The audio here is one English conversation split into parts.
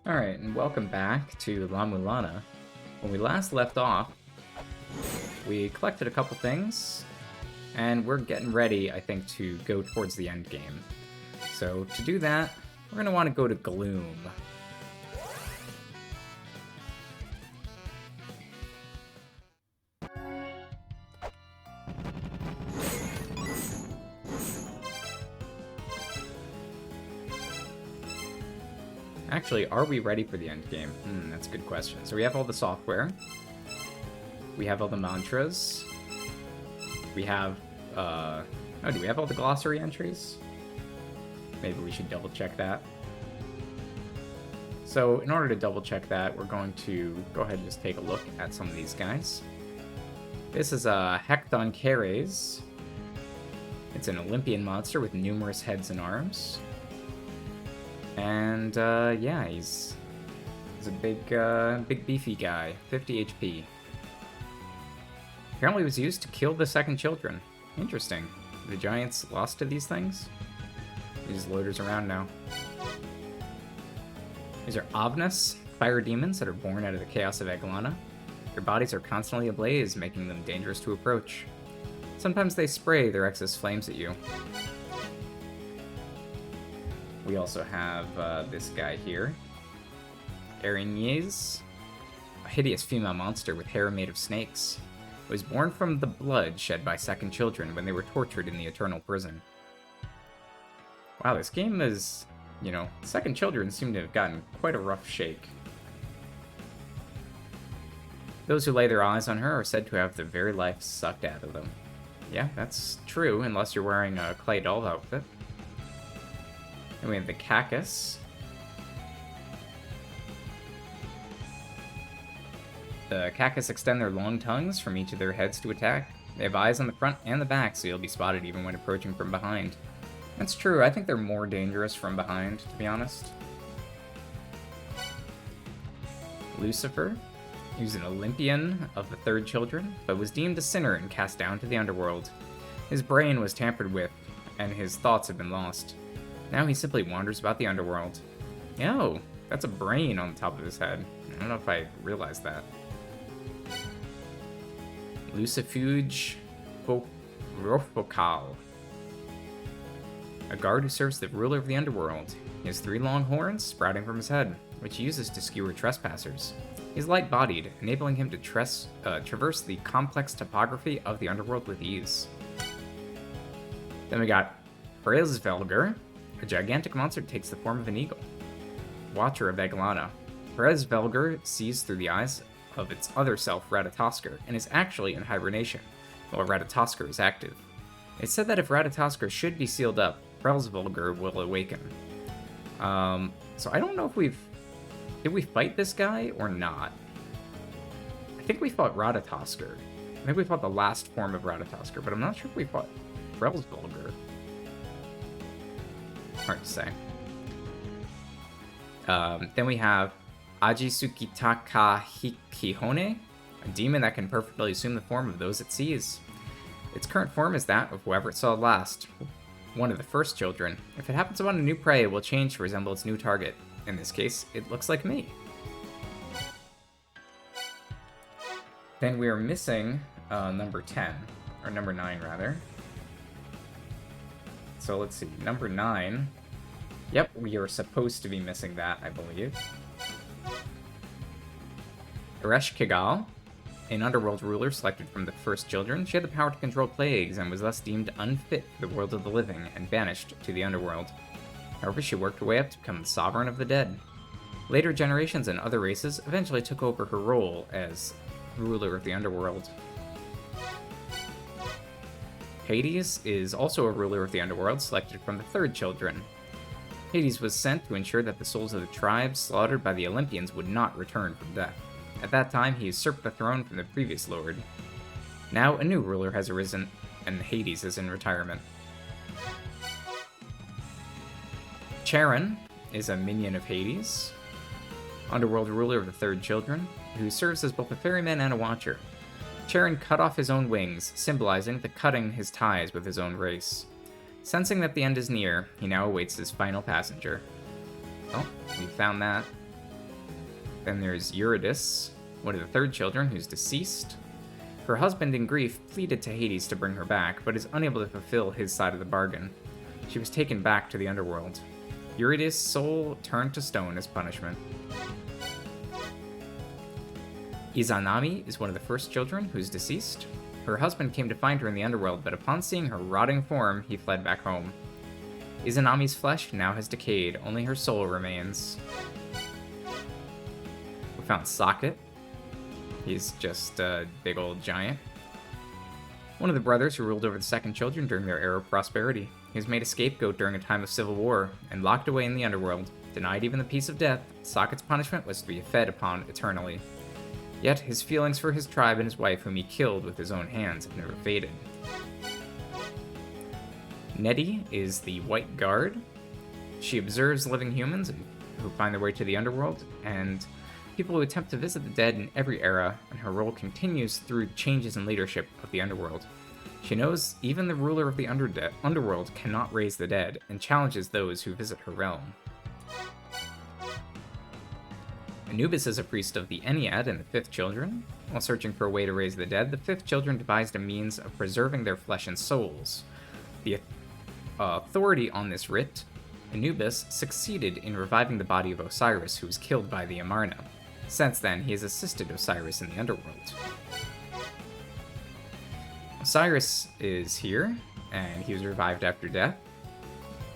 Alright, and welcome back to La-Mulana. When we last left off, we collected a couple things, and we're getting ready, I think, to go towards the end game. So, to do that, we're going to want to go to Gloom. Actually, are we ready for the end game? That's a good question. So we have all the software. We have all the mantras. We have, oh, do we have all the glossary entries? Maybe we should double check that. So in order to double check that, we're going to go ahead and just take a look at some of these guys. This is a Hecton Keres. It's an Olympian monster with numerous heads and arms. And, yeah, he's a big beefy guy. 50 HP. Apparently was used to kill the second children. Interesting. The giants lost to these things? These loaders around now. These are Avnas, fire demons that are born out of the chaos of La-Mulana. Their bodies are constantly ablaze, making them dangerous to approach. Sometimes they spray their excess flames at you. We also have this guy here. Araignées, a hideous female monster with hair made of snakes. It was born from the blood shed by second children when they were tortured in the eternal prison. Wow, this game is, second children seem to have gotten quite a rough shake. Those who lay their eyes on her are said to have the very life sucked out of them. Yeah, that's true, unless you're wearing a clay doll outfit. And we have the Cacus. The Cacus extend their long tongues from each of their heads to attack. They have eyes on the front and the back, so you'll be spotted even when approaching from behind. That's true, I think they're more dangerous from behind, to be honest. Lucifer. He was an Olympian of the third children, but was deemed a sinner and cast down to the underworld. His brain was tampered with, and his thoughts have been lost. Now he simply wanders about the underworld. Oh, that's a brain on the top of his head. I don't know if I realized that. Lucifuge Rofokal. A guard who serves the ruler of the underworld. He has 3 long horns sprouting from his head, which he uses to skewer trespassers. He's light-bodied, enabling him to traverse the complex topography of the underworld with ease. Then we got Hraesvelgr. A gigantic monster takes the form of an eagle. Watcher of La-Mulana. Hraesvelgr sees through the eyes of its other self, Ratatoskr, and is actually in hibernation, while Ratatoskr is active. It's said that if Ratatoskr should be sealed up, Hraesvelgr will awaken. So I don't know if did we fight this guy or not? I think we fought Ratatoskr. I think we fought the last form of Ratatoskr, but I'm not sure if we fought Hraesvelgr. Hard to say. Then we have Ajisukitaka Hikihone, a demon that can perfectly assume the form of those it sees. Its current form is that of whoever it saw last, one of the first children. If it happens upon a new prey, it will change to resemble its new target. In this case, it looks like me. Then we are missing number 10, or number 9 rather. So let's see, number 9. Yep, we are supposed to be missing that, I believe. Ereshkigal, an underworld ruler selected from the first children. She had the power to control plagues and was thus deemed unfit for the world of the living and banished to the underworld. However, she worked her way up to become the sovereign of the dead. Later generations and other races eventually took over her role as ruler of the underworld. Hades is also a ruler of the underworld, selected from the third children. Hades was sent to ensure that the souls of the tribes slaughtered by the Olympians would not return from death. At that time, he usurped the throne from the previous lord. Now, a new ruler has arisen, and Hades is in retirement. Charon is a minion of Hades, underworld ruler of the third children, who serves as both a ferryman and a watcher. Charon cut off his own wings, symbolizing the cutting his ties with his own race. Sensing that the end is near, he now awaits his final passenger. Oh, we found that. Then there's Eurydice, one of the third children who's deceased. Her husband, in grief, pleaded to Hades to bring her back, but is unable to fulfill his side of the bargain. She was taken back to the underworld. Eurydice's soul turned to stone as punishment. Izanami is one of the first children who's deceased. Her husband came to find her in the underworld, but upon seeing her rotting form, he fled back home. Izanami's flesh now has decayed, only her soul remains. We found Socket. He's just a big old giant. One of the brothers who ruled over the second children during their era of prosperity. He was made a scapegoat during a time of civil war, and locked away in the underworld. Denied even the peace of death, Socket's punishment was to be fed upon eternally. Yet his feelings for his tribe and his wife, whom he killed with his own hands, have never faded. Nettie is the White Guard. She observes living humans who find their way to the underworld, and people who attempt to visit the dead in every era, and her role continues through changes in leadership of the underworld. She knows even the ruler of the underworld cannot raise the dead, and challenges those who visit her realm. Anubis is a priest of the Ennead and the Fifth Children. While searching for a way to raise the dead, the Fifth Children devised a means of preserving their flesh and souls. The authority on this writ, Anubis succeeded in reviving the body of Osiris, who was killed by the Amarna. Since then, he has assisted Osiris in the underworld. Osiris is here, and he was revived after death.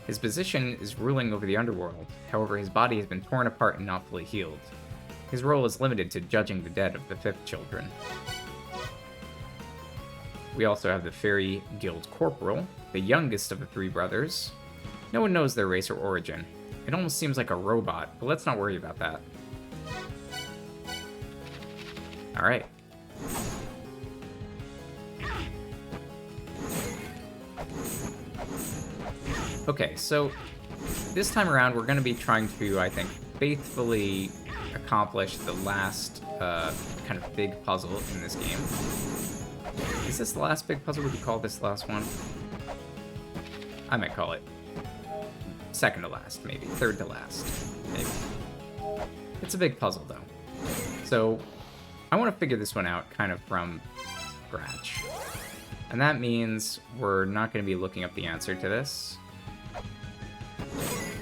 His position is ruling over the underworld, however his body has been torn apart and not fully healed. His role is limited to judging the dead of the Fifth Children. We also have the Fairy Guild Corporal, the youngest of the three brothers. No one knows their race or origin. It almost seems like a robot, but let's not worry about that. Alright. Okay, so this time around we're going to be trying to, I think, faithfully accomplish the last kind of big puzzle in this game. Is this the last big puzzle? Would you call this the last one? I might call it second to last, maybe. Third to last, maybe. It's a big puzzle, though. So I want to figure this one out kind of from scratch. And that means we're not going to be looking up the answer to this.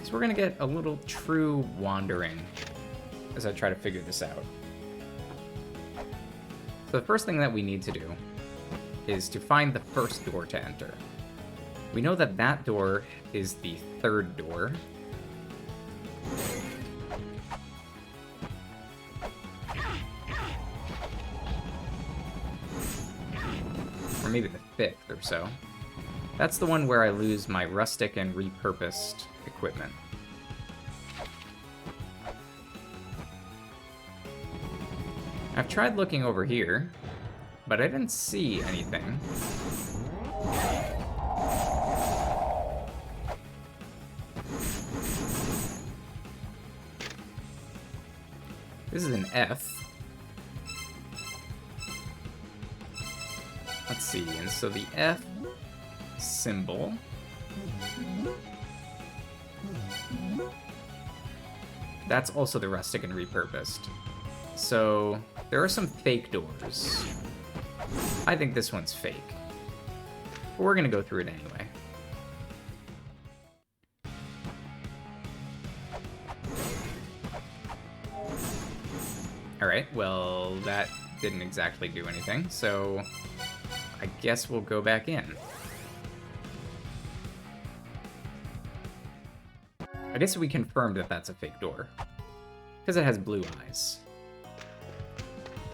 So we're going to get a little true wandering as I try to figure this out. So the first thing that we need to do is to find the first door to enter. We know that that door is the third door. Or maybe the fifth or so. That's the one where I lose my rustic and repurposed equipment. I've tried looking over here, but I didn't see anything. This is an F. Let's see, and so the F symbol that's also the rustic and repurposed. So there are some fake doors. I think this one's fake, but we're gonna go through it anyway. Alright, well, that didn't exactly do anything, so I guess we'll go back in. I guess we confirmed that that's a fake door, because it has blue eyes.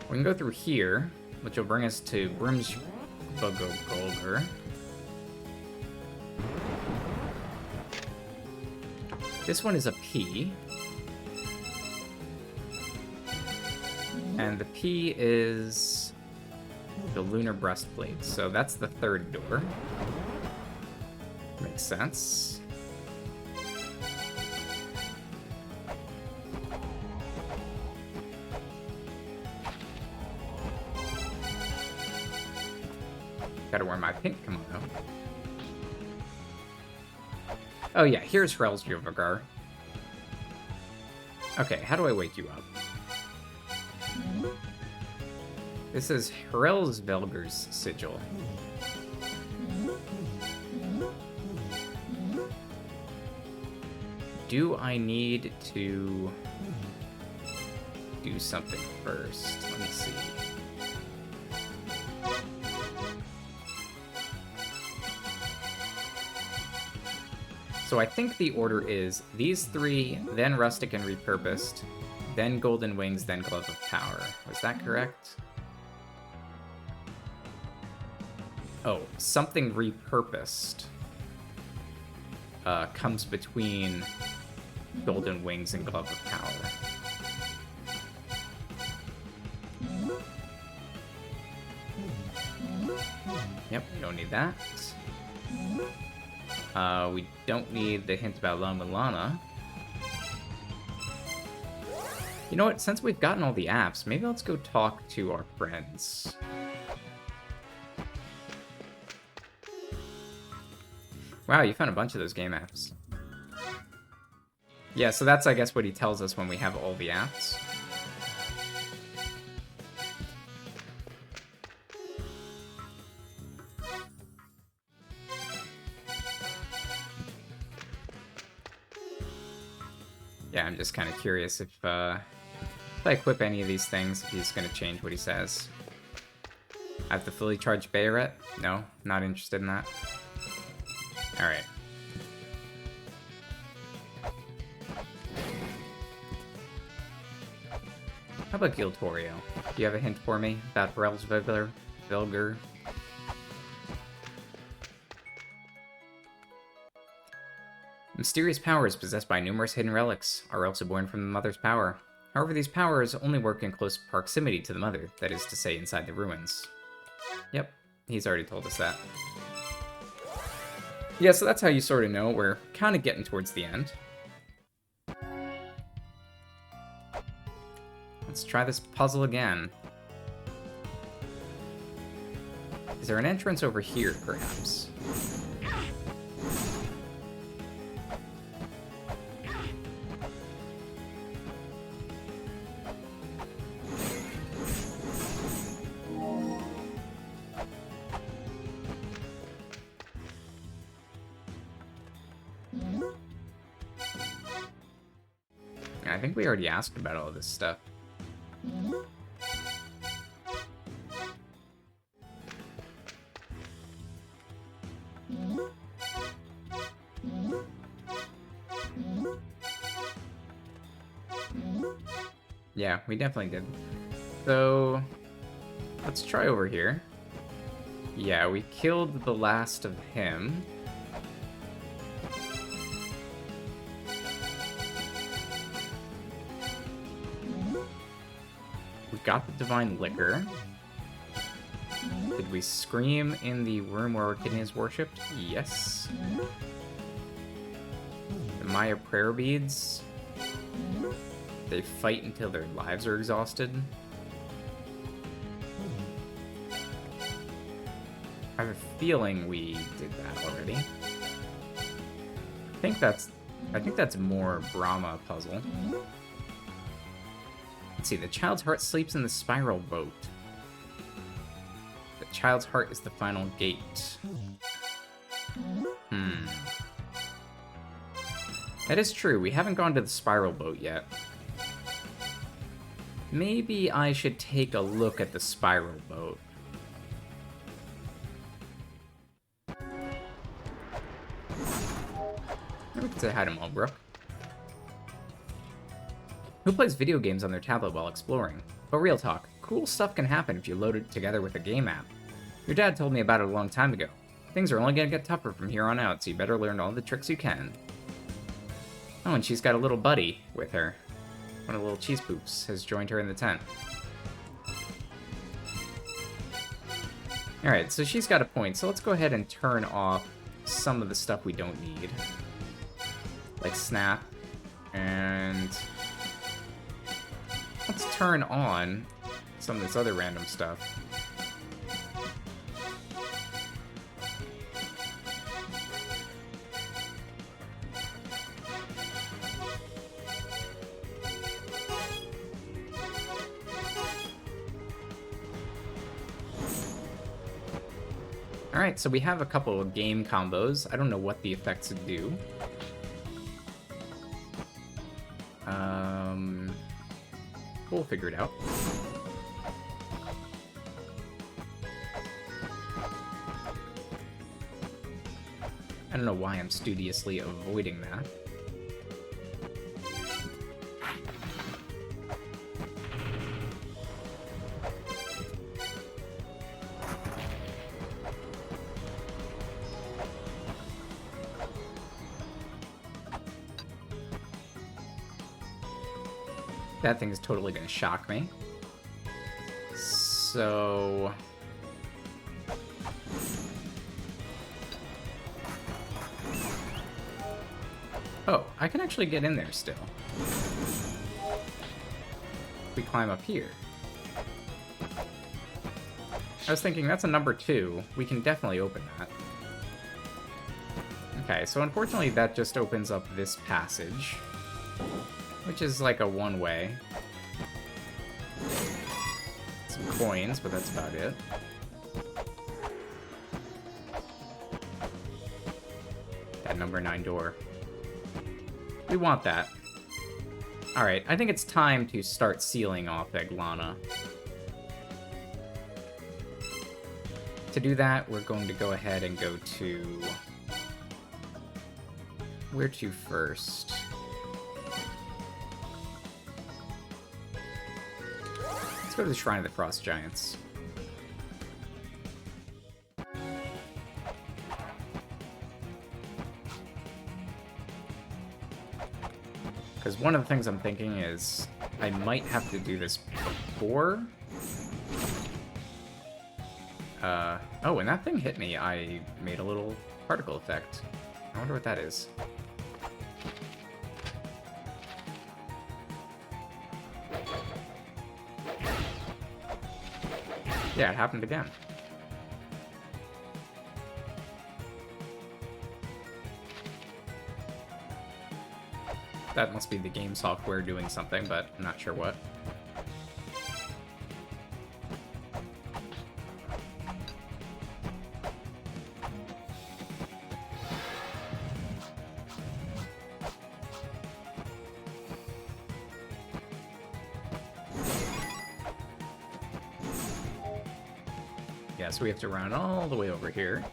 We can go through here, which will bring us to Brimsbugogolger. This one is a P. And the P is the lunar breastplate, so that's the third door. Makes sense. Gotta wear my pink kimono. Oh yeah, here's Frelsjovagar. Okay, how do I wake you up? This is Harel's Velger's sigil. Do I need to do something first? Let me see. So I think the order is these three, then Rustic and Repurposed, then Golden Wings, then Glove of Power. Was that correct? Oh, something Repurposed comes between Golden Wings and Glove of Power. Yep, we don't need that. We don't need the hint about La-Mulana. You know what? Since we've gotten all the apps, maybe let's go talk to our friends. Wow, you found a bunch of those game apps. Yeah, so that's, I guess, what he tells us when we have all the apps. Yeah, I'm just kind of curious if I equip any of these things, if he's going to change what he says. I have the fully charged Bayret? No, not interested in that. Alright. How about Giltorio? Do you have a hint for me about Harel's Velger? Mysterious powers possessed by numerous hidden relics are also born from the Mother's power. However, these powers only work in close proximity to the Mother, that is to say, inside the ruins. Yep, he's already told us that. Yeah, so that's how you sort of know we're kind of getting towards the end. Let's try this puzzle again. Is there an entrance over here, perhaps? I think we already asked about all this stuff. Yeah, we definitely did. So, let's try over here. Yeah, we killed the last of him. We got the Divine Liquor. Did we scream in the room where Orchidea is worshipped? Yes. The Maya prayer beads. They fight until their lives are exhausted. I have a feeling we did that already. I think that's more Brahma puzzle. Let's see, the child's heart sleeps in the spiral boat. The child's heart is the final gate. That is true, we haven't gone to the spiral boat yet. Maybe I should take a look at the spiral boat. We can say hi to Mulbrook. Who plays video games on their tablet while exploring? But real talk, cool stuff can happen if you load it together with a game app. Your dad told me about it a long time ago. Things are only gonna get tougher from here on out, so you better learn all the tricks you can. Oh, and she's got a little buddy with her. One of the little cheese poops has joined her in the tent. Alright, so she's got a point, so let's go ahead and turn off some of the stuff we don't need. Like Snap, and let's turn on some of this other random stuff. Alright, so we have a couple of game combos. I don't know what the effects do. We'll figure it out. I don't know why I'm studiously avoiding that. That thing is totally gonna shock me. So... oh, I can actually get in there still. We climb up here. I was thinking, that's a number 2. We can definitely open that. Okay, so unfortunately that just opens up this passage, which is like a one-way. Some coins, but that's about it. That number 9 door. We want that. Alright, I think it's time to start sealing off La-Mulana. To do that, we're going to go ahead and go to... where to first? Let's go to the Shrine of the Frost Giants. Because one of the things I'm thinking is I might have to do this before. Oh, when that thing hit me, I made a little particle effect. I wonder what that is. Yeah, it happened again. That must be the game software doing something, but I'm not sure what. Yeah, so we have to run all the way over here.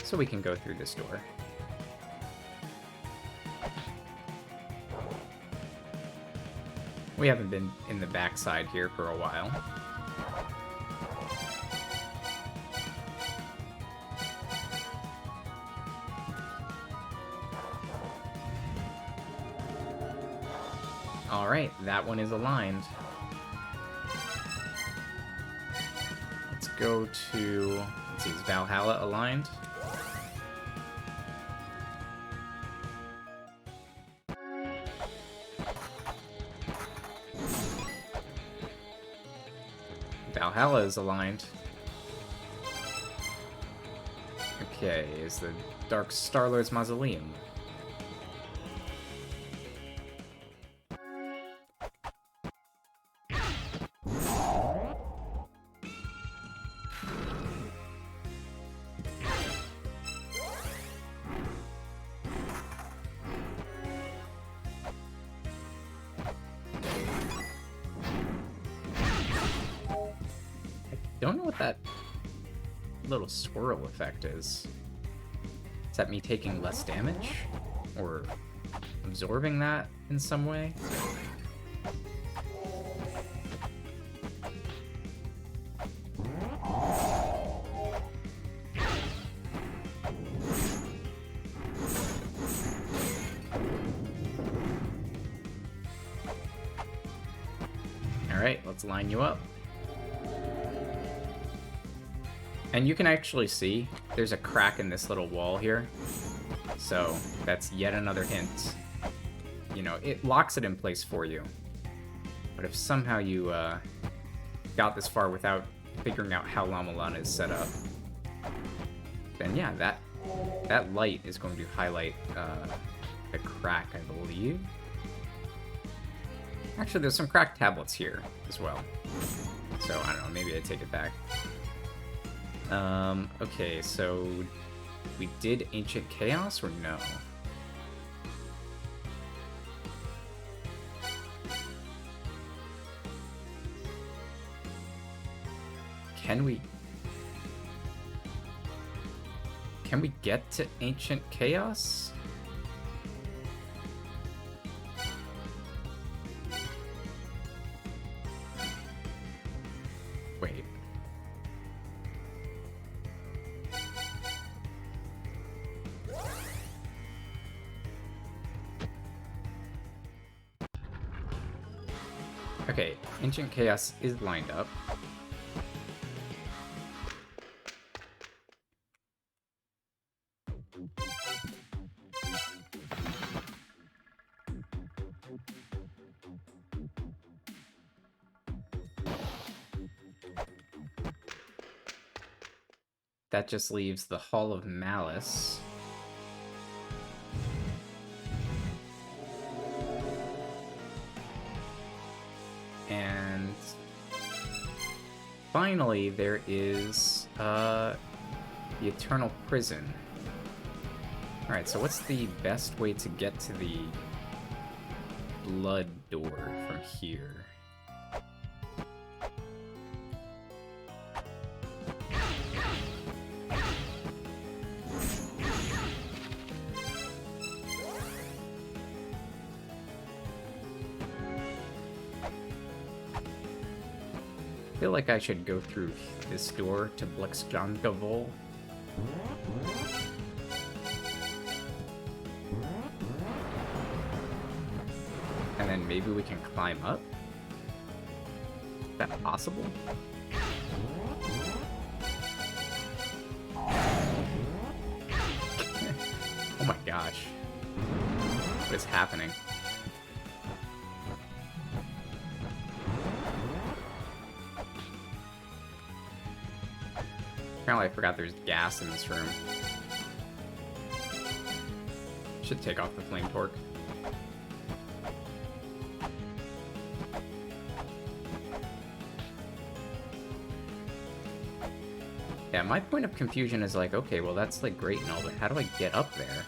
So we can go through this door. We haven't been in the backside here for a while. Alright, that one is aligned. Let's go to... let's see, is Valhalla aligned? Valhalla is aligned. Okay, is the Dark Starlord's Mausoleum. Don't know what that little swirl effect is. Is that me taking less damage? Or absorbing that in some way? Alright, let's line you up. And you can actually see there's a crack in this little wall here. So that's yet another hint. You know, it locks it in place for you. But if somehow you got this far without figuring out how La-Mulana is set up, then yeah, that light is going to highlight the crack, I believe. Actually, there's some cracked tablets here as well. So, I don't know, maybe I take it back. Okay, so... We did Ancient Chaos, or no? Can we get to Ancient Chaos? Wait. Okay, Ancient Chaos is lined up. That just leaves the Hall of Malice. And finally, there is the Eternal Prison. Alright, so what's the best way to get to the Blood Door from here? I feel like I should go through this door to Blixjangavol. And then maybe we can climb up? Is that possible? Oh my gosh. What is happening? Apparently I forgot there's gas in this room. Should take off the flame torque. Yeah, my point of confusion is like, okay, well that's like great and all, but how do I get up there?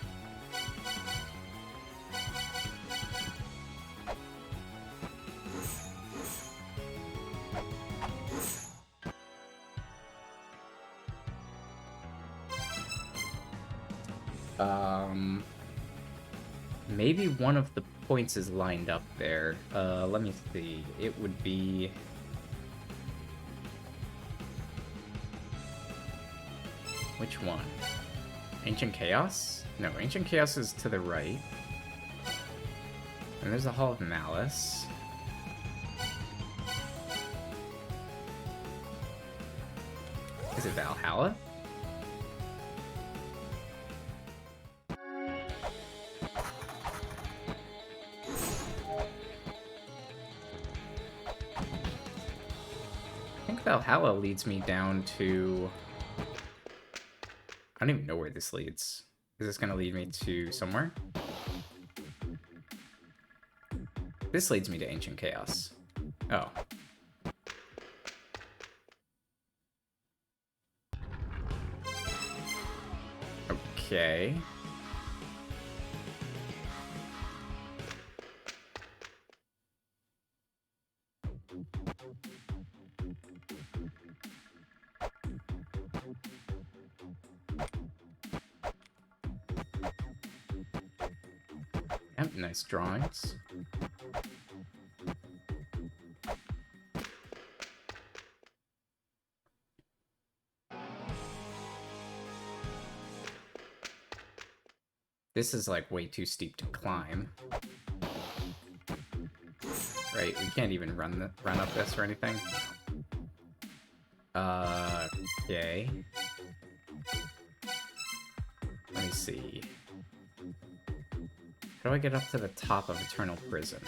Maybe one of the points is lined up there. Let me see. It would be... Which one? Ancient Chaos? No, Ancient Chaos is to the right. And there's the Hall of Malice. Is it Valhalla? I think Valhalla leads me down to... I don't even know where this leads. Is this gonna lead me to somewhere? This leads me to Ancient Chaos. Oh. Okay. Yep, nice drawings. This is like way too steep to climb. Right, we can't even run up this or anything. Okay. Let me see. How do I get up to the top of Eternal Prison?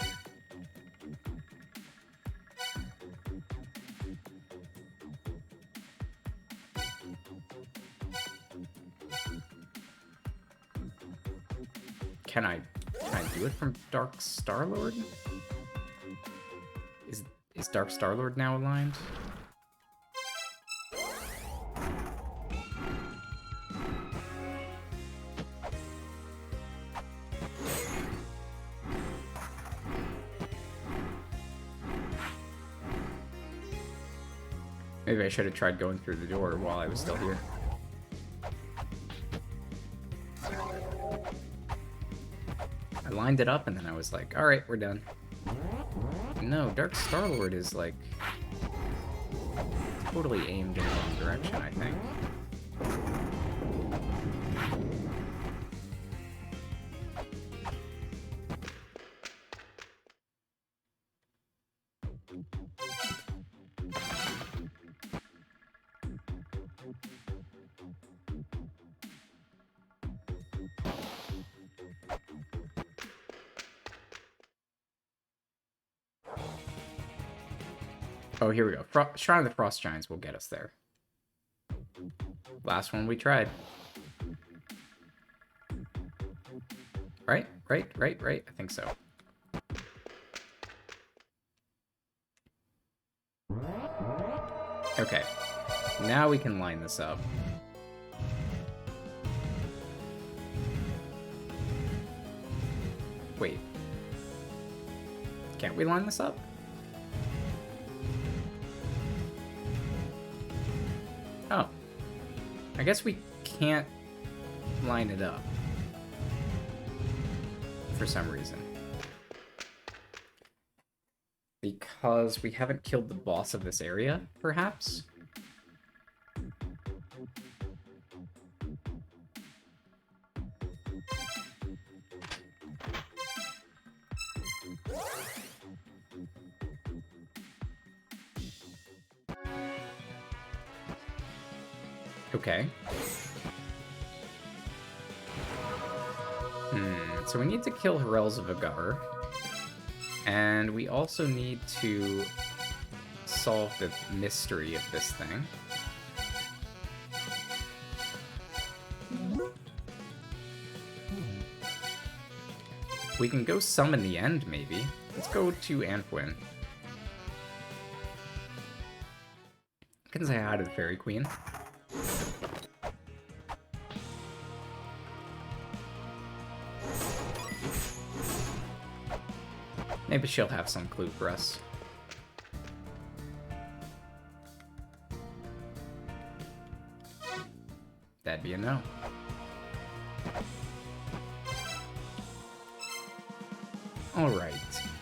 Can I do it from Dark Star-Lord? Is Dark Star-Lord now aligned? Maybe I should have tried going through the door while I was still here. I lined it up and then I was like, alright, we're done. No, Dark Star-Lord is like totally aimed in the wrong direction, I think. Oh, here we go. Shrine of the Frost Giants will get us there. Last one we tried. Right? I think so. Okay. Now we can line this up. Wait. Can't we line this up? Oh. I guess we can't line it up. For some reason. Because we haven't killed the boss of this area, perhaps? Okay. So we need to kill Harel's Vigar. And we also need to solve the mystery of this thing. We can go summon the end, maybe. Let's go to Anfuin. I can say hi to the Fairy Queen. Maybe she'll have some clue for us. That'd be a no. Alright,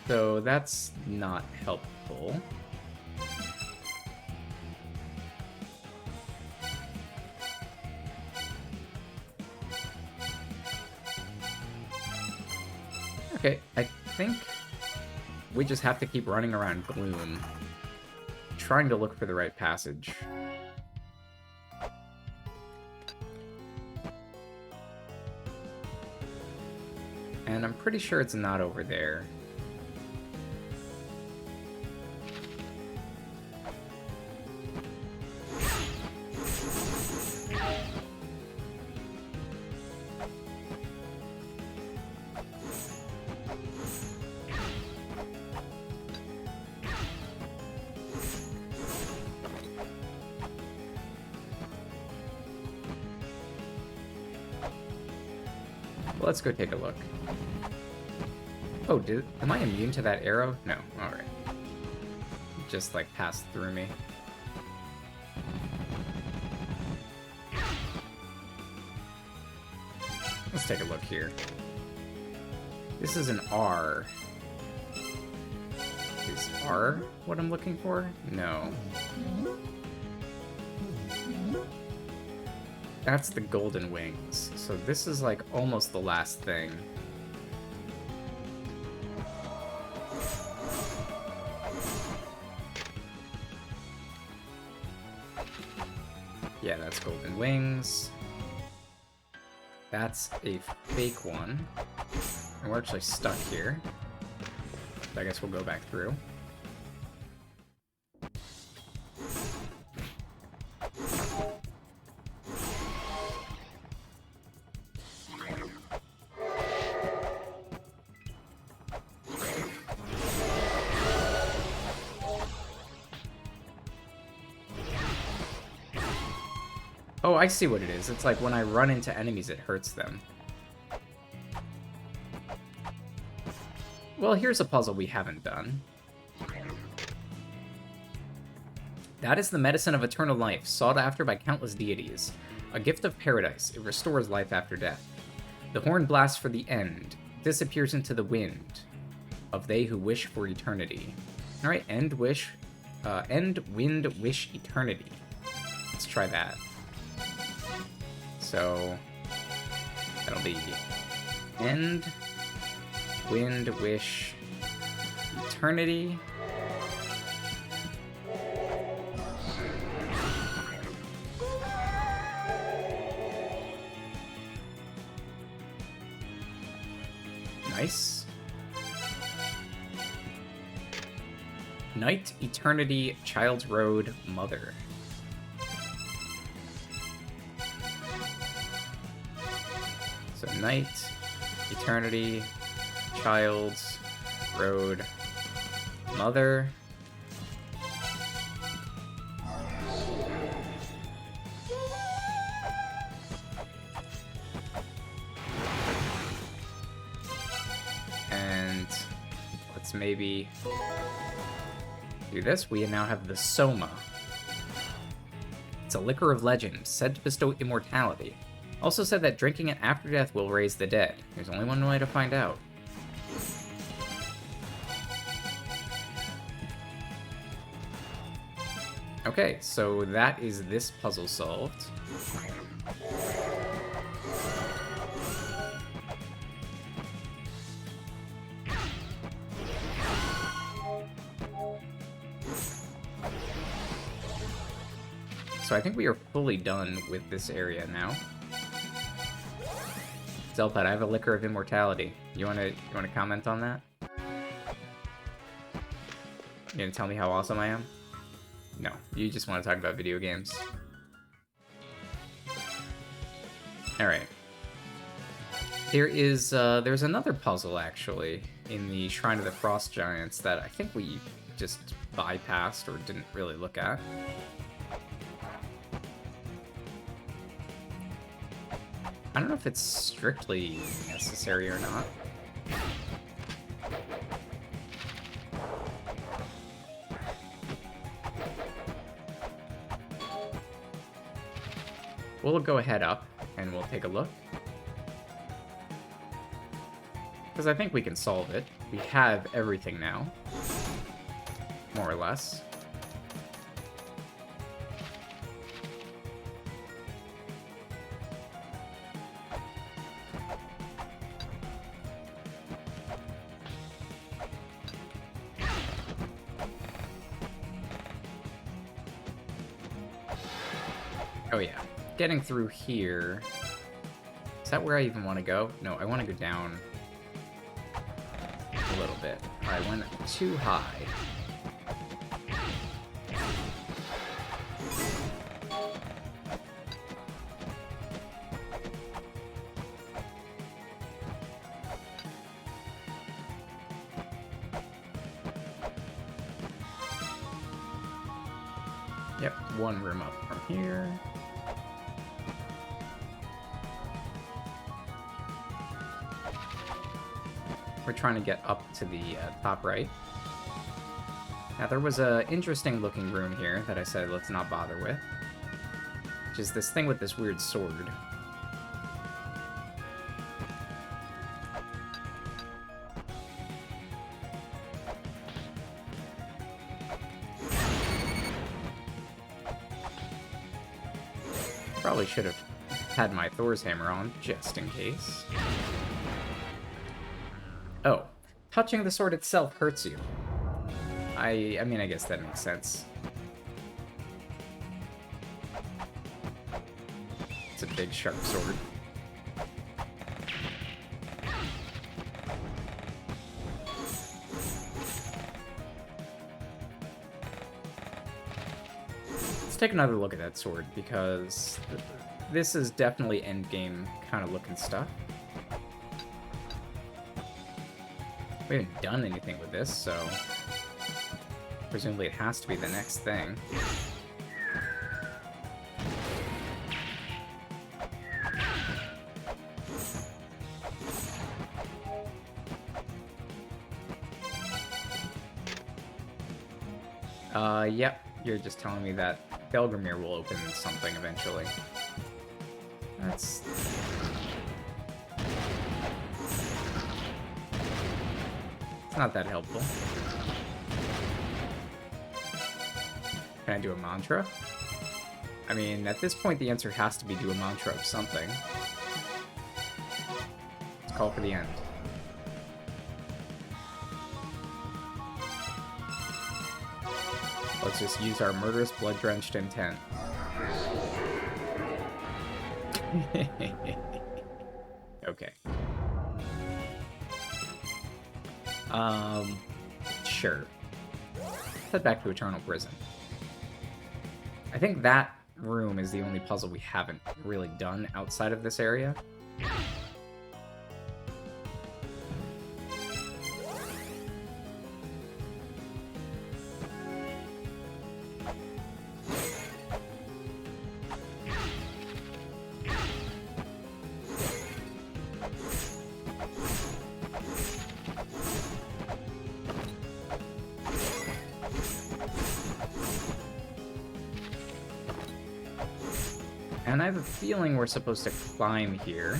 so that's not helpful. Okay, I think we just have to keep running around Gloom, trying to look for the right passage. And I'm pretty sure it's not over there. Well, let's go take a look. Oh, am I immune to that arrow? No, alright. It just, like, passed through me. Let's take a look here. This is an R. Is R what I'm looking for? No. That's the golden wings. So this is, like, almost the last thing. Yeah, that's golden wings. That's a fake one. And we're actually stuck here. So I guess we'll go back through. Oh, I see what it is. It's like when I run into enemies, it hurts them. Well, here's a puzzle we haven't done. That is the medicine of eternal life, sought after by countless deities. A gift of paradise, it restores life after death. The horn blasts for the end, disappears into the wind of they who wish for eternity. Alright, end, wind, wish, eternity. Let's try that. So, that'll be end, wind, wish, eternity. Nice. Night, eternity, child's road, mother. So night, eternity, child's road, mother. And let's maybe do this. We now have the Soma. It's a liquor of legend, said to bestow immortality. Also said that drinking it after death will raise the dead. There's only one way to find out. Okay, so that is this puzzle solved. So I think we are fully done with this area now. Zelpad, I have a liquor of immortality. You wanna comment on that? You gonna tell me how awesome I am? No, you just want to talk about video games. Alright. There's another puzzle, actually, in the Shrine of the Frost Giants that I think we just bypassed or didn't really look at. I don't know if it's strictly necessary or not. We'll go ahead up and we'll take a look. Because I think we can solve it. We have everything now. More or less. Oh yeah, getting through here. Is that where I even want to go? No, I want to go down a little bit. I went too high. Yep, one room up from here. We're trying to get up to the top right. Now, there was a interesting looking room here that I said let's not bother with. Which is this thing with this weird sword. Probably should have had my Thor's hammer on, just in case. Oh, touching the sword itself hurts you. I mean, I guess that makes sense. It's a big, sharp sword. Let's take another look at that sword, because this is definitely endgame kind of looking stuff. We haven't done anything with this, so presumably it has to be the next thing. Yep. You're just telling me that Belgramir will open something eventually. That's... It's not that helpful. Can I do a mantra? I mean, at this point, the answer has to be do a mantra of something. Let's call for the end. Let's just use our murderous, blood-drenched intent. Okay. Sure. Head back to Eternal Prison. I think that room is the only puzzle we haven't really done outside of this area. And I have a feeling we're supposed to climb here.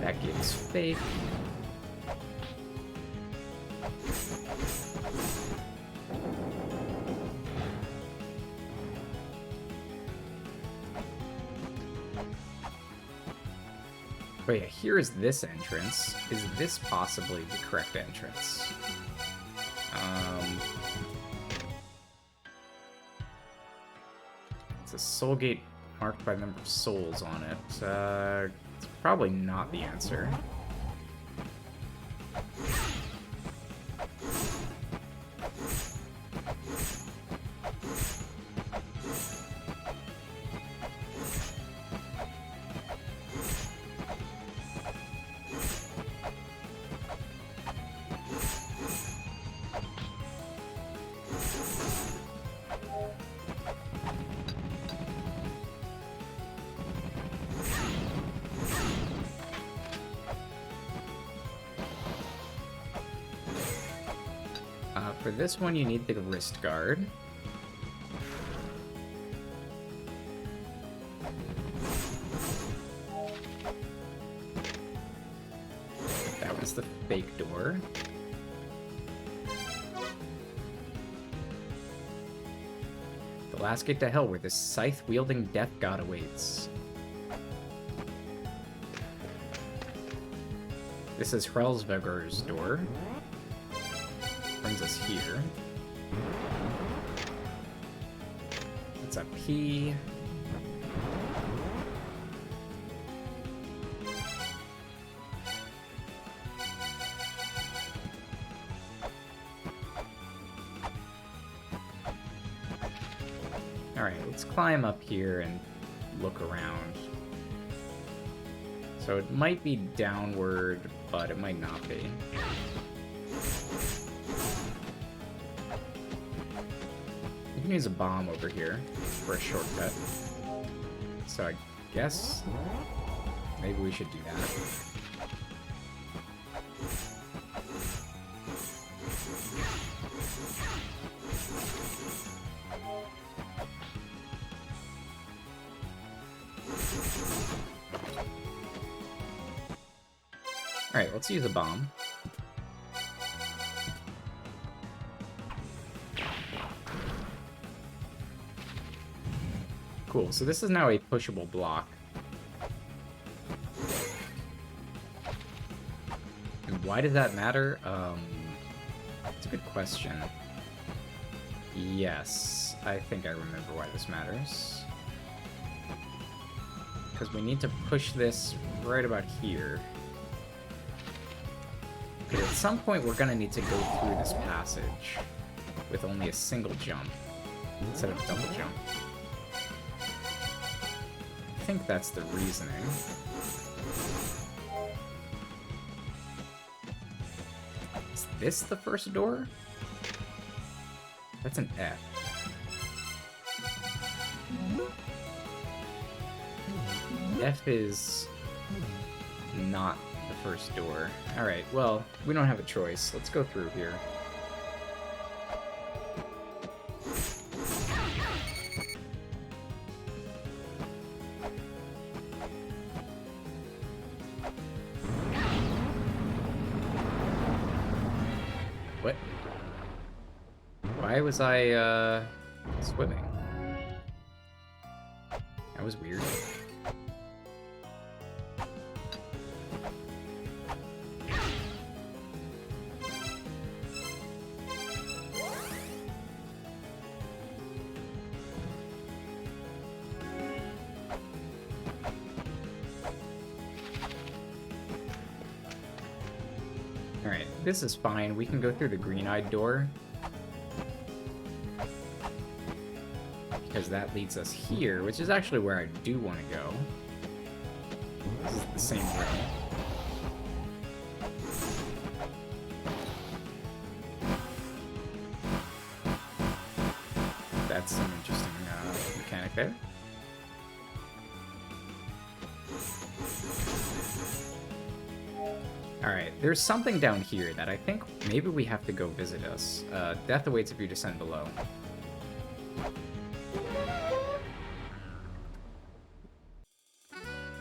That gate's fake. Wait, here is this entrance. Is this possibly the correct entrance? It's a soul gate marked by the number of souls on it. It's probably not the answer. For this one, you need the wrist guard. That was the fake door. The last gate to hell, where the scythe-wielding death god awaits. This is Hrelsvegur's door. Brings us here. It's a P. Alright, let's climb up here and look around. So it might be downward, but it might not be. You can use a bomb over here for a shortcut. So I guess maybe we should do that. Alright, let's use a bomb. Cool, so this is now a pushable block. And why does that matter? It's a good question. Yes, I think I remember why this matters. Because we need to push this right about here. Because at some point we're gonna need to go through this passage with only a single jump instead of a double jump. I think that's the reasoning. this the first door? That's an F. F is not the first door. Alright, well, we don't have a choice. Let's go through here. What? Why was I, swimming? That was weird. Alright, this is fine. We can go through the green-eyed door. Because that leads us here, which is actually where I do want to go. This is the same room. That's some interesting mechanic there. Alright, there's something down here that I think maybe we have to go visit us. Death awaits if you descend below.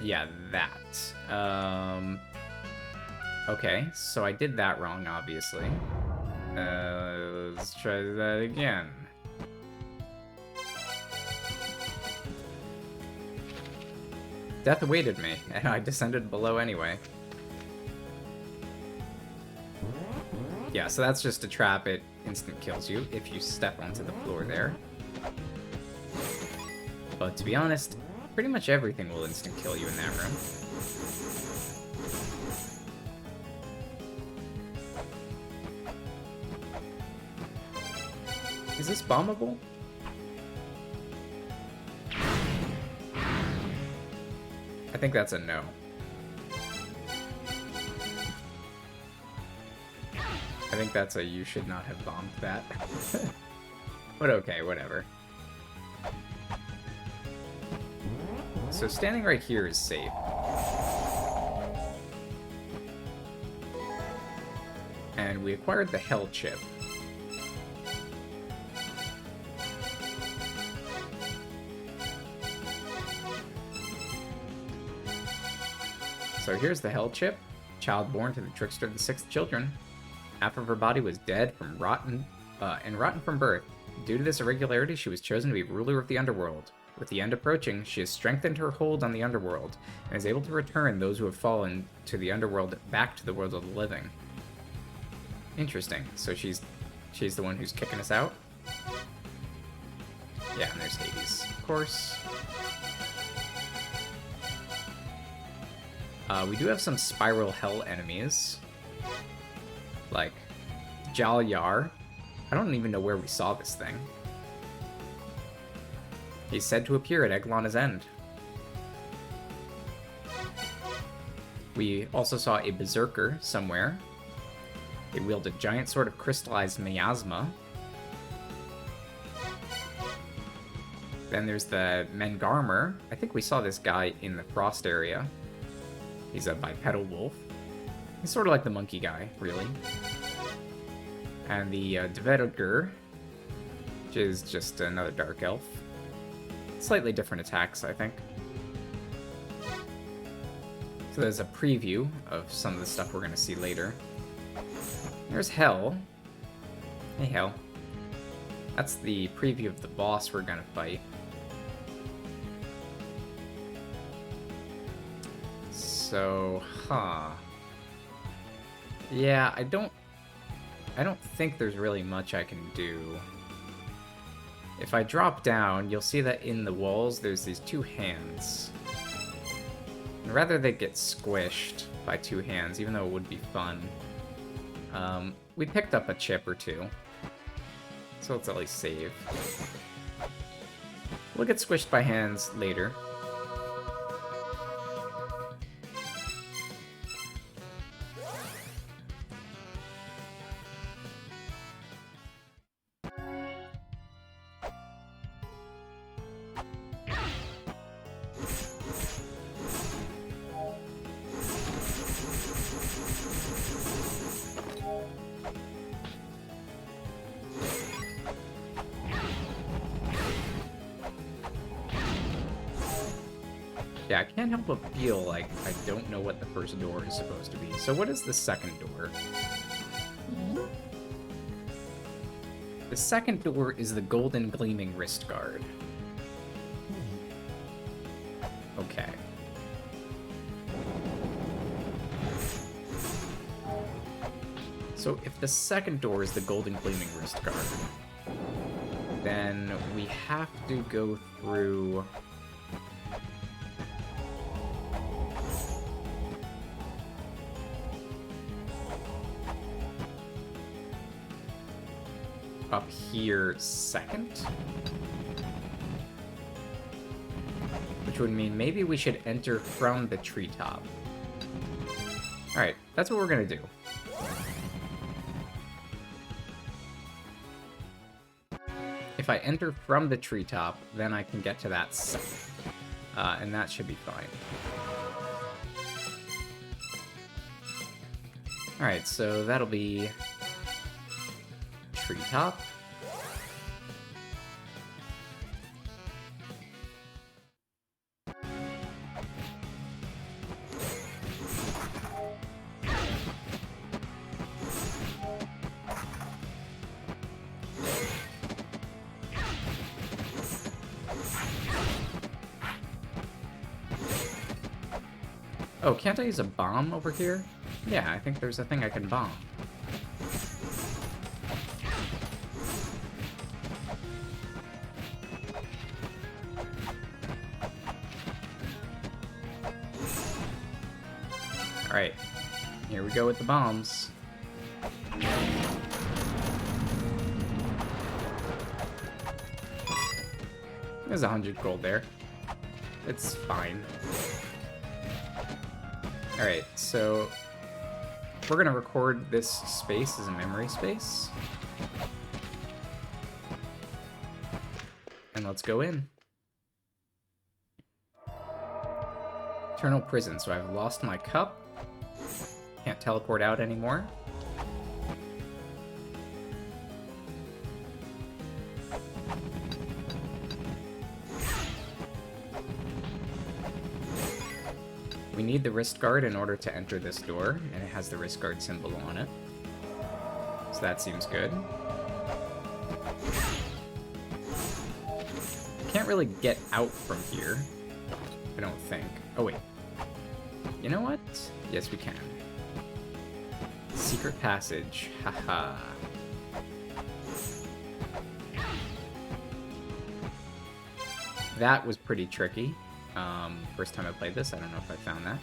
Yeah, that. Okay, so I did that wrong, obviously. Let's try that again. Death awaited me, and I descended below anyway. Yeah, so that's just a trap. It instant kills you if you step onto the floor there. But to be honest, pretty much everything will instant kill you in that room. Is this bombable? I think that's a no. I think that's a you should not have bombed that. But okay, whatever. So standing right here is safe. And we acquired the Hell Chip. So here's the Hell Chip, child born to the trickster of the 6 children. Half of her body was dead from rotten from birth. Due to this irregularity, she was chosen to be ruler of the underworld. With the end approaching, she has strengthened her hold on the underworld, and is able to return those who have fallen to the underworld back to the world of the living. Interesting. So she's the one who's kicking us out? Yeah, and there's Hades, of course. We do have some Spiral Hell enemies. Like, Jalyar. I don't even know where we saw this thing. He's said to appear at La-Mulana's end. We also saw a Berserker somewhere. They wield a giant sword of crystallized miasma. Then there's the Mengarmer. I think we saw this guy in the Frost area. He's a bipedal wolf. He's sort of like the monkey guy, really. And the Dvergur, which is just another dark elf. Slightly different attacks, I think. So there's a preview of some of the stuff we're going to see later. There's Hell. Hey, Hell. That's the preview of the boss we're going to fight. So, yeah, I don't think there's really much I can do. If I drop down, you'll see that in the walls there's these 2 hands. And rather they get squished by 2 hands, even though it would be fun. We picked up a chip or 2. So let's at least save. We'll get squished by hands later. Yeah, I can't help but feel like I don't know what the first door is supposed to be. So what is the second door? The second door is the golden gleaming wrist guard. Okay. So if the second door is the golden gleaming wrist guard, then we have to go through... up here second? Which would mean maybe we should enter from the treetop. Alright, that's what we're gonna do. If I enter from the treetop, then I can get to that second. And that should be fine. Alright, so that'll be... treetop. Oh, can't I use a bomb over here? Yeah, I think there's a thing I can bomb. Alright, here we go with the bombs. There's 100 gold there. It's fine. Alright, so we're gonna record this space as a memory space. And let's go in. Eternal prison, so I've lost my cup. Can't teleport out anymore. We need the wrist guard in order to enter this door, and it has the wrist guard symbol on it. So that seems good. Can't really get out from here, I don't think. Oh wait. You know what? Yes, we can. Secret passage. Haha. That was pretty tricky. First time I played this, I don't know if I found that.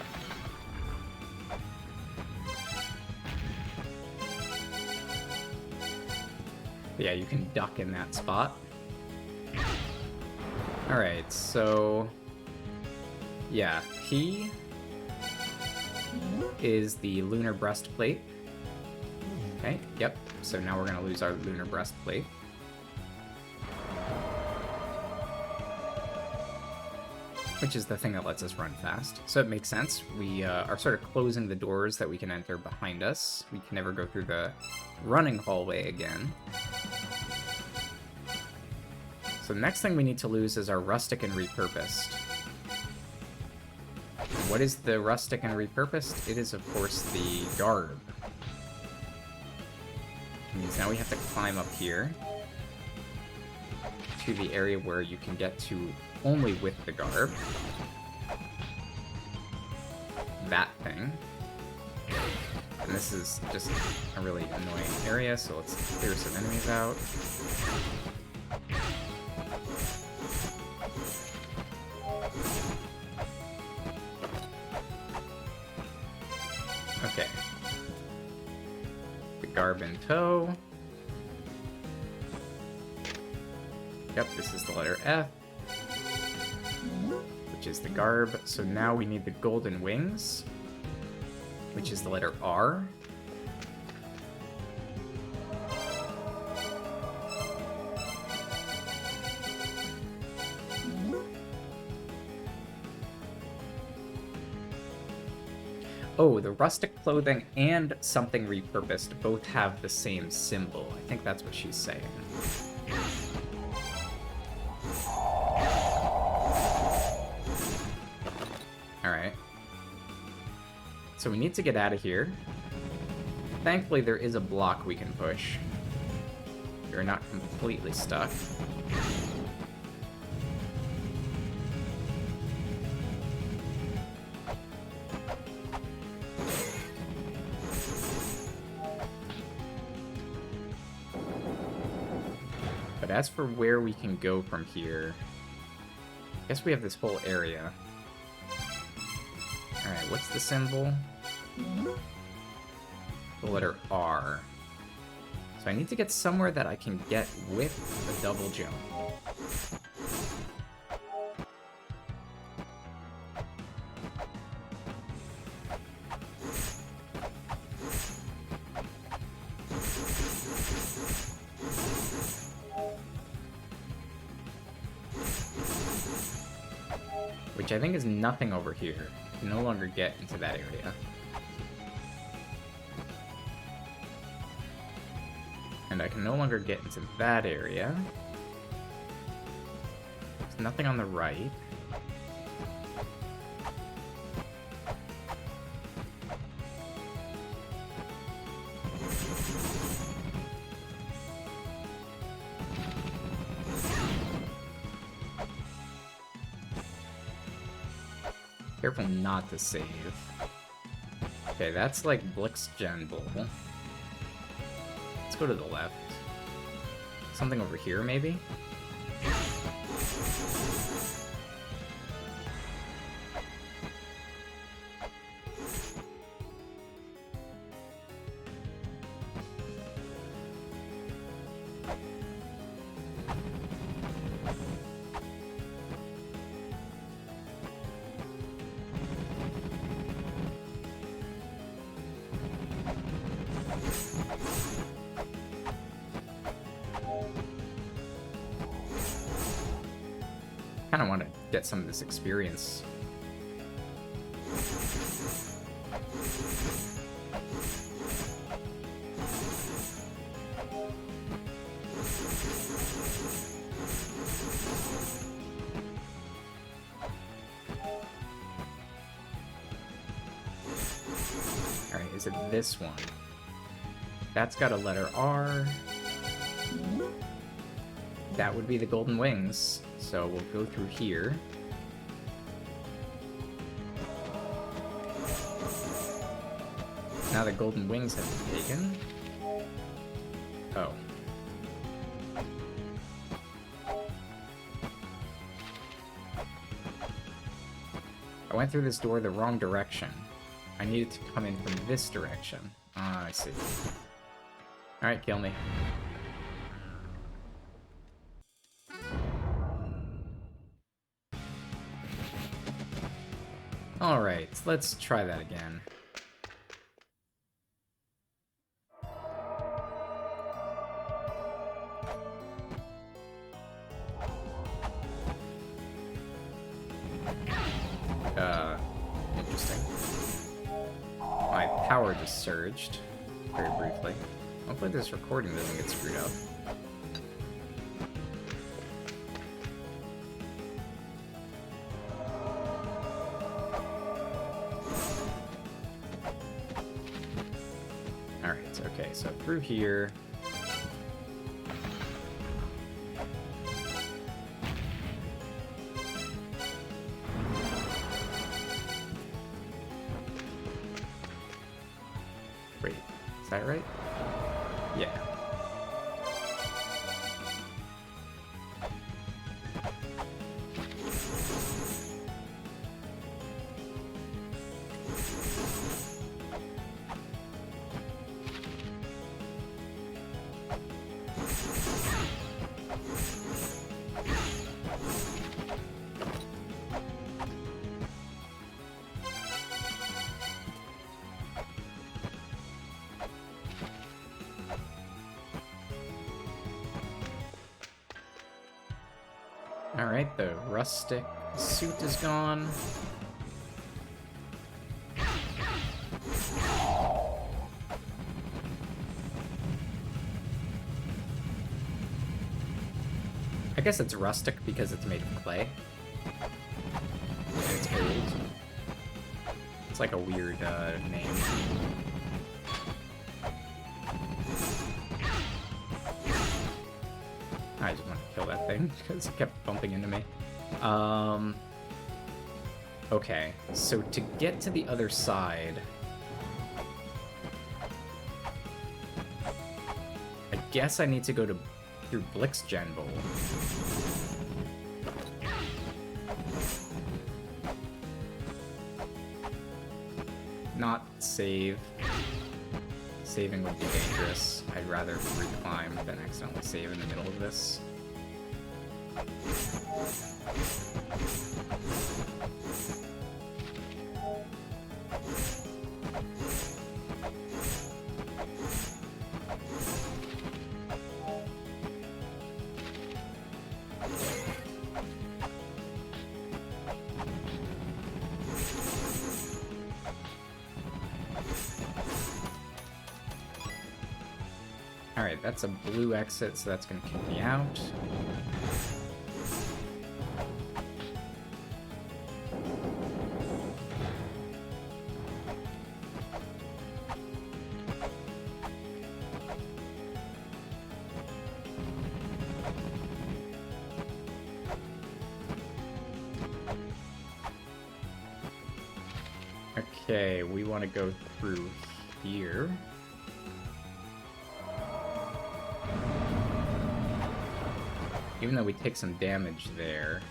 But yeah, you can duck in that spot. Alright, so... yeah, P is the lunar breastplate. Okay, yep. So now we're gonna lose our lunar breastplate. Which is the thing that lets us run fast. So it makes sense. We are sort of closing the doors that we can enter behind us. We can never go through the running hallway again. So the next thing we need to lose is our rustic and repurposed. What is the rustic and repurposed? It is, of course, the garb. Which means now we have to climb up here to the area where you can get to only with the garb. That thing. And this is just a really annoying area, so let's clear some enemies out. Okay. The garb in tow. Yep, this is the letter F, which is the garb. So now we need the golden wings, which is the letter R. Oh, the rustic clothing and something repurposed both have the same symbol. I think that's what she's saying. So we need to get out of here. Thankfully, there is a block we can push. We're not completely stuck. But as for where we can go from here, I guess we have this whole area. Alright, what's the symbol? The letter R. So I need to get somewhere that I can get with a double jump. Which I think is nothing over here. I can no longer get into that area. And I can no longer get into that area. There's nothing on the right. Careful not to save. Okay, that's like Blick's Gen Bowl. Let's go to the left. Something over here, maybe? Kind of want to get some of this experience. Alright, is it this one? That's got a letter R. That would be the golden wings. So we'll go through here. Now the golden wings have been taken. Oh. I went through this door the wrong direction. I needed to come in from this direction. Ah, I see. Alright, kill me. Alright, let's try that again. Interesting. My power just surged, very briefly. Hopefully this recording doesn't get screwed up. Alright, okay, so through here. Wait, is that right? Yeah. Alright, the rustic suit is gone. I guess it's rustic because it's made of clay. And it's old. like a weird name. I just want to kill that thing because it kept bumping into me. Okay, so to get to the other side, I guess I need to go through Blixgen Bowl. Not save. Saving would be dangerous. I'd rather reclimb than accidentally save in the middle of this. Alright, that's a blue exit, so that's gonna kick me out. Okay, we want to go through here. Even though we take some damage there,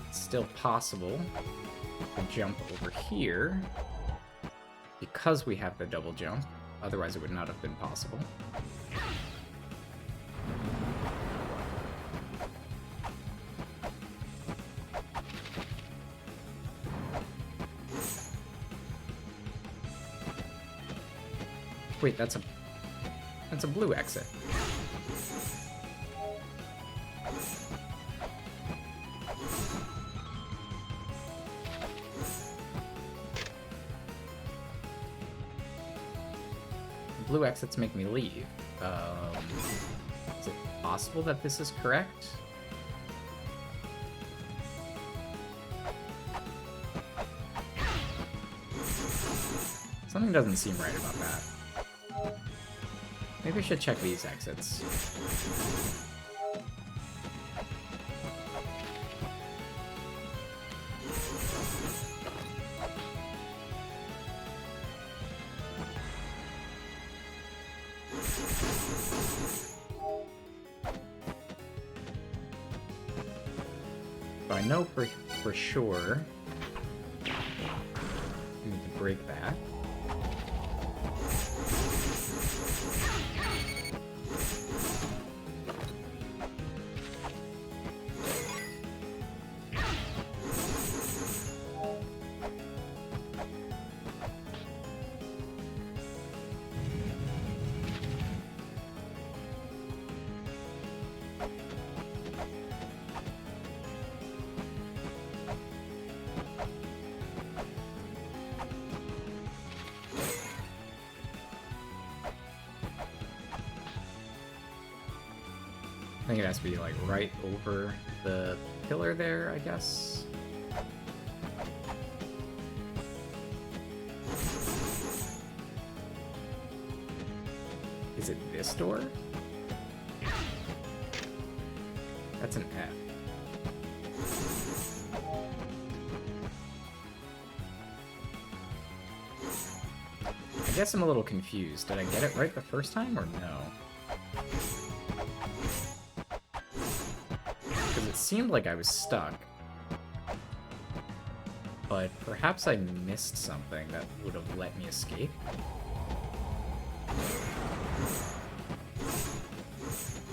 it's still possible to jump over here because we have the double jump. Otherwise, it would not have been possible. Wait, that's a blue exit. Blue exits make me leave. Is it possible that this is correct? Something doesn't seem right about that. Maybe I should check these exits. So I know for sure I need to break that. I think it has to be like right over the pillar there, I guess. Is it this door? That's an F. I guess I'm a little confused. Did I get it right the first time or no? Because it seemed like I was stuck. But perhaps I missed something that would have let me escape.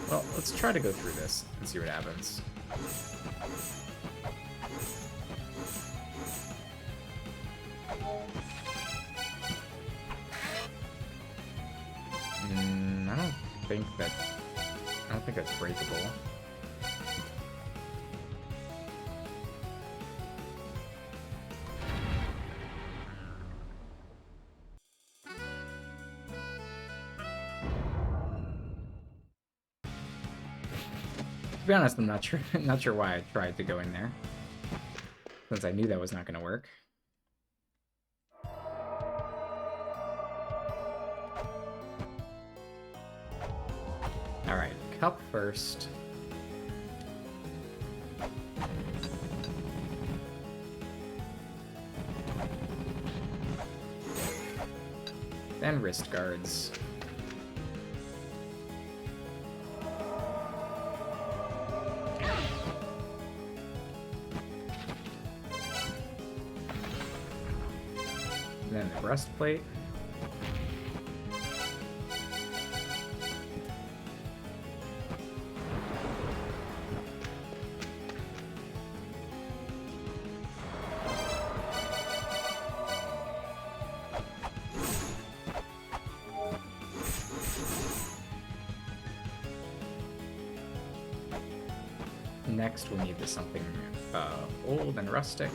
Well, let's try to go through this and see what happens. I don't think that's breakable. To be honest, I'm not sure why I tried to go in there, since I knew that was not going to work. cup first. Then wrist guards. Then the breastplate. Next, we need something old and rustic.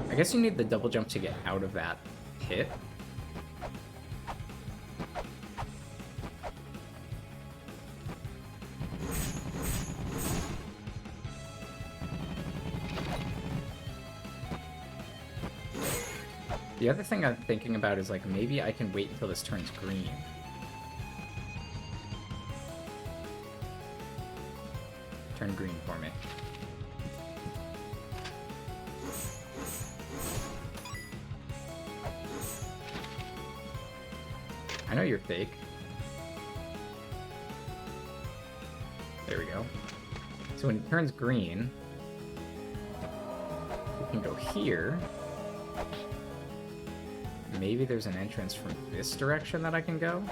I guess you need the double jump to get out of that pit. The other thing I'm thinking about is, like, maybe I can wait until this turns green. Turn green for me. I know you're fake. There we go. So when it turns green, we can go here. Maybe there's an entrance from this direction that I can go.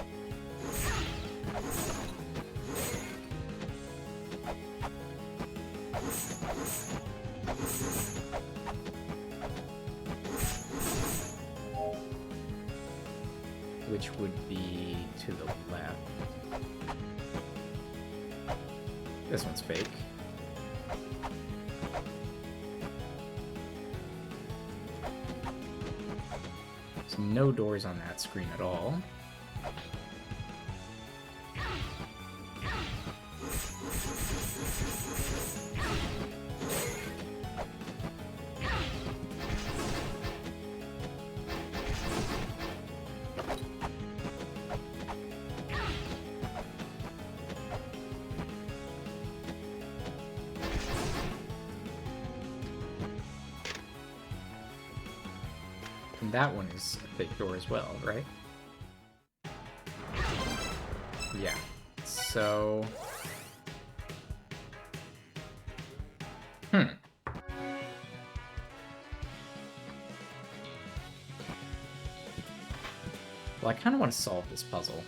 Which would be to the left. This one's fake. So no doors on that screen at all. And that one is a fake door as well, right? Yeah. So... Well, I kind of want to solve this puzzle.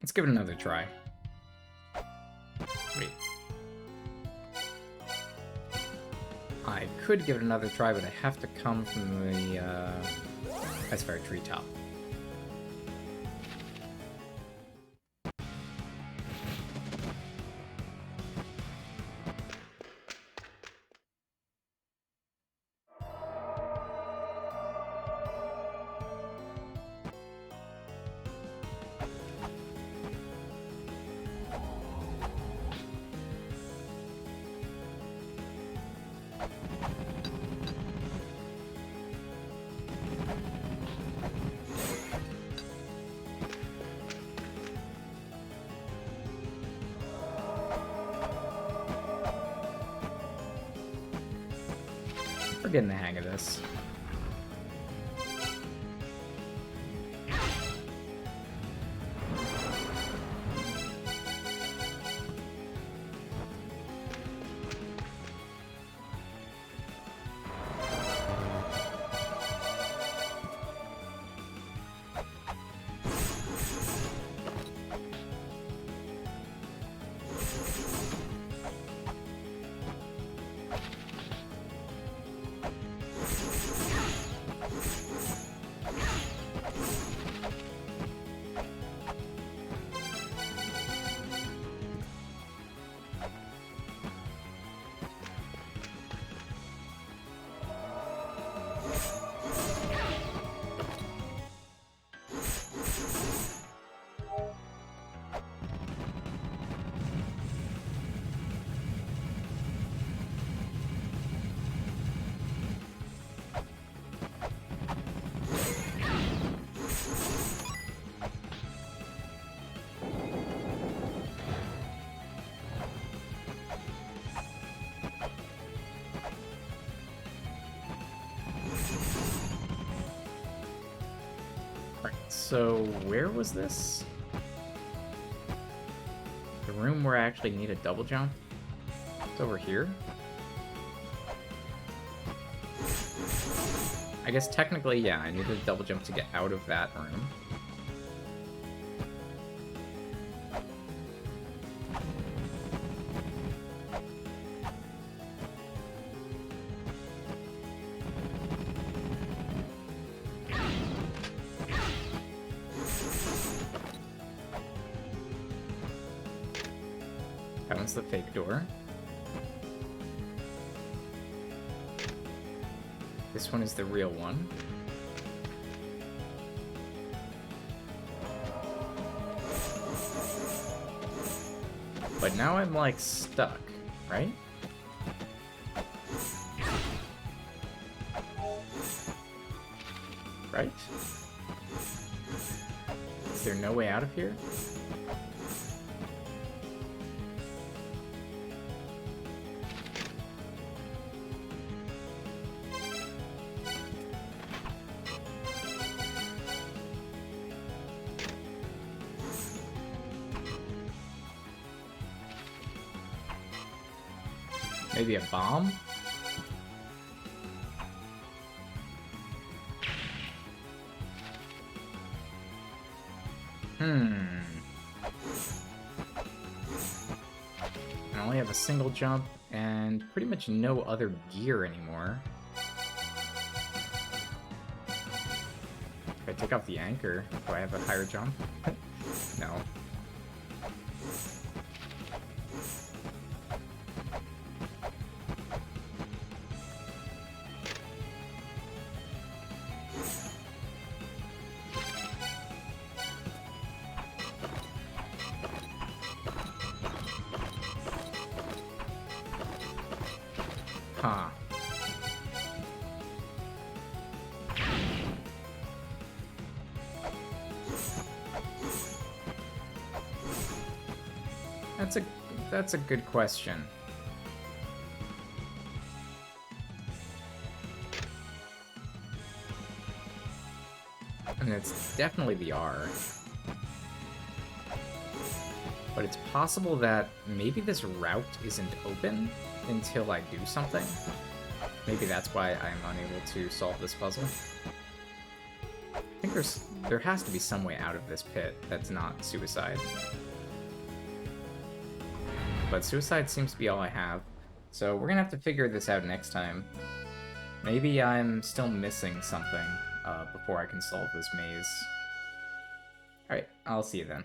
Let's give it another try. Wait. I could give it another try, but I have to come from the Ice Fire treetop. We're getting the hang of this. So, where was this? The room where I actually need a double jump? It's over here? I guess technically, yeah, I needed a double jump to get out of that room. That one's the fake door. This one is the real one. But now I'm, like, stuck, right? Right? Is there no way out of here? Maybe a bomb? I only have a single jump and pretty much no other gear anymore. If I take off the anchor, do I have a higher jump? No. Huh. That's a good question. And it's definitely the R. But it's possible that maybe this route isn't open until I do something. Maybe that's why I'm unable to solve this puzzle. I think there has to be some way out of this pit that's not suicide. But suicide seems to be all I have. So we're gonna have to figure this out next time. Maybe I'm still missing something before I can solve this maze. Alright, I'll see you then.